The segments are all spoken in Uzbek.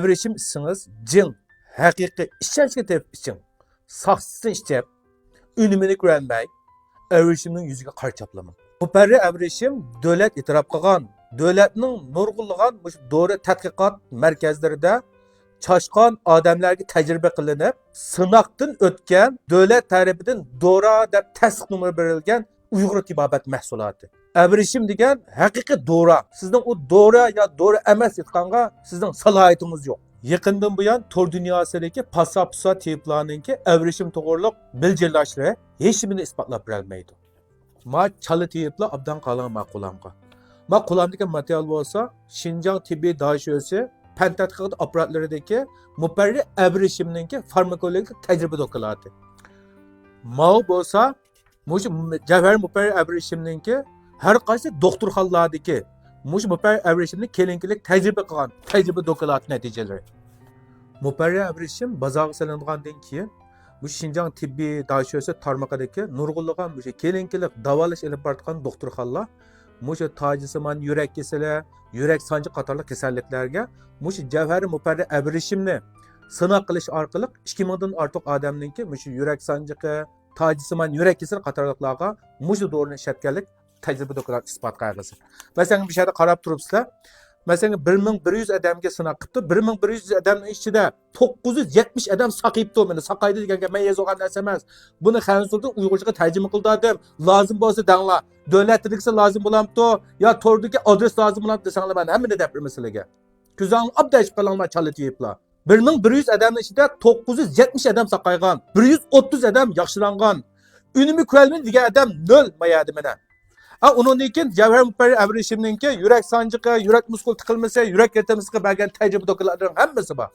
Evrişim isiniz cin, haqiqiy ishonchga tep iching. Saxsini ichib, unumini ko'rolmay, evrişimning yuziga qarchaplaman. Muparri evrişim davlat e'tirof qilgan, davlatning nurg'unlagan dori tadqiqot markazlarida chashqon odamlarga tajriba qilinib, sinoqdan o'tgan davlat tarafidan dora deb tasdiqnoma berilgan Uyg'ur tibobat mahsuloti. Evrişim degan haqiqiy dora. Sizning u dora ya dora emas etqanga sizning salohiyatınız yo'q. Yaqindan buyon tor dunyosidagi pasa-pusa teplarninki evrişim to'g'riliq bildirlashlari hech nimani isbotlab berolmaydi. Ma chala teplar obdan qolgan ma'qulamga. Ma qulamdagi material bo'lsa, Xinjiang tibbiy dashyosi fan tadqiqot apparatlaridagi Muparri evrişimninki farmakologik tajriba dokladi. Ma bo'lsa, mush Javhar Muparri evrişimninki har qaysi doktorxonalardagi mush Muparri evrişimni kelinkilik tajriba qilgan tajriba dokladi natijalari. Muparri evrişim bozorga solingandan keyin mush Xinjiang tibbiy dashyosi tarmog'idagi nurg'unlagan mush kelinkilik davolash olib borayotgan doktorxonalar mush tojisimon yurak kasali, yurak sanji qatorli kasalliklarga mush Javhar Muparri evrişimni sinov qilish orqali 2000 dan ortiq odamninki mush yurak sanjiqi, tojisimon yurak kasali qatorliqlarga mush dorini ishlatganlik tajriba dokladi isbot qayg'isi. Masalan, bir yerda qarab turibsizlar. Masalan, 1100 odamga sinov qilibdi. 1100 odamning ichida 970 odam saqayibdi. Meni saqaydi deganga men yozgan narsa emas. Buni Xanzurda Uyg'urchaga tarjima qildim. Lozim bo'lsa danglar. Davlat tilisi lozim bo'lamdi, yo tordagi adres lozim bo'lamdi desanglar men hammani deb sizlarga. Ko'zingni obdash qilinglar chalatiblar. 1100 odamning ichida 970 odam saqaygan, 130 odam yaxshilangan. Unimi ko'rolmaydi degan odam 0 mayadi meni. Undan keyin Javhar Muparri evrişimninki yurak sanjiqi, yurak muskul tiqilmasa, yurak yetmasiga bergan tajriba doklarining hammasi bor.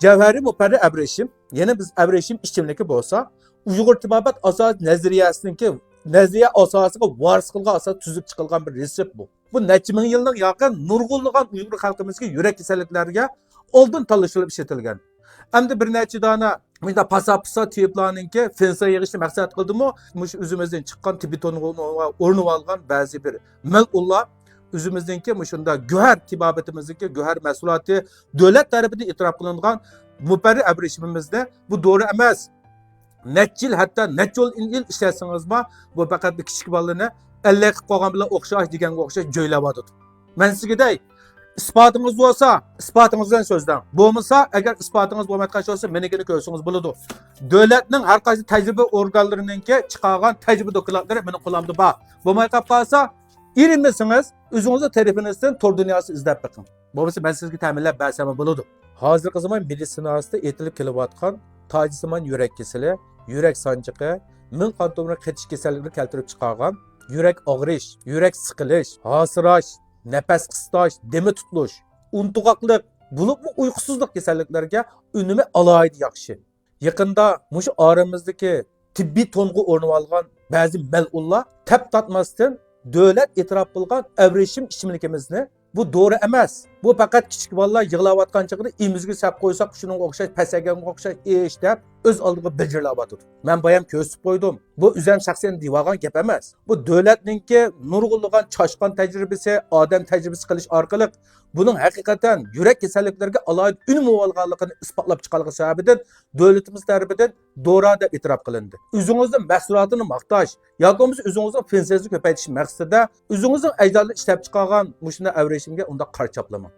Javhar Muparri evrişim, yana biz evrişim ishchimligi bo'lsa, Uyg'ur tibobat asos nazariyasiningki nazariya asosiga varis qilgan asos tuzib chiqilgan bir resept bu. Bu necha ming yillik yaqin nurg'unlagan Uyg'ur xalqimizga yurak kasalliklariga oldin tanlashilib ishlatilgan. Endi bir necha dona bunda pasa-pusa teplarninki fensa yig'ishni maqsad qildimi? Mush o'zimizdan chiqqan Tibetonga o'rnib olgan ba'zi bir malullar o'zimizningki mushunda guhar tibobatimizniki guhar mahsuloti davlat tarafidan e'tirof qilingan Muparri evrişimimizda bu doğru emas. Necha yil hatto necha yil ishlasangizmi, bu faqat bir kichik bolalarni allaq qilgan bilan o'xshash deganga o'xshash jo'ylayapti. Men sizga dey, isbotingiz bo'lsa, isbotingizdan so'zlang. Bo'lmasa, agar isbotingiz bo'lmayotgan bo'lsa, menigini ko'rsangiz bo'ladi. Davlatning har qaysi tajriba organlarininki chiqargan tajriba dokladlari meni qo'limda bor. Bo'lmay qolsa, erinmasangiz, o'zingizni tarafinizdan tor dunyosini izlab baking. Bo'lmasa men sizga ta'minlab bersam bo'ladi. Hozirgi zamon meditsinasida aytilib kelayotgan tojisimon yurak kasali, yurak sanjiqi, ming qon tomiri qetish kasalligini keltirib chiqargan yurak og'rish, yurak siqilish, hosirash, nafas qistash, demi tutilish, untuqoqlik, bo'libmi uyqusizlik kasalliklariga unumi alohida yaxshi. Yaqinda mush oramizdagi tibbiy to'ng'i o'rnib olgan ba'zi malullar tap tatmasdan davlat e'tirof qilgan evrişim ichimlikimizni bu doğru emas. Bu faqat kichik bolalar yig'layotgan chog'da imizga sap qo'ysak, shunga o'xshash pasaganga o'xshash ish deb o'z oldiga bildirlayotdi. Men bayam ko'rsatib qo'ydim. Bu o'zim shaxsan devagan gap emas. Bu davlatningki nurg'unlagan chashqon tajribasi, odam tajribasi qilish orqali buning haqiqatan yurak kasalliklariga alohida unum olganligini isbotlab chiqargan sababidan davlatimiz tarafidan dora deb e'tirof qilindi. O'zingizning mahsulotini maqtash yoki o'zingizning pensiyangizni ko'paytirish maqsadida o'zingizning ajdodlar ishlab chiqargan mushuna evrişimga unda qarchaplaman.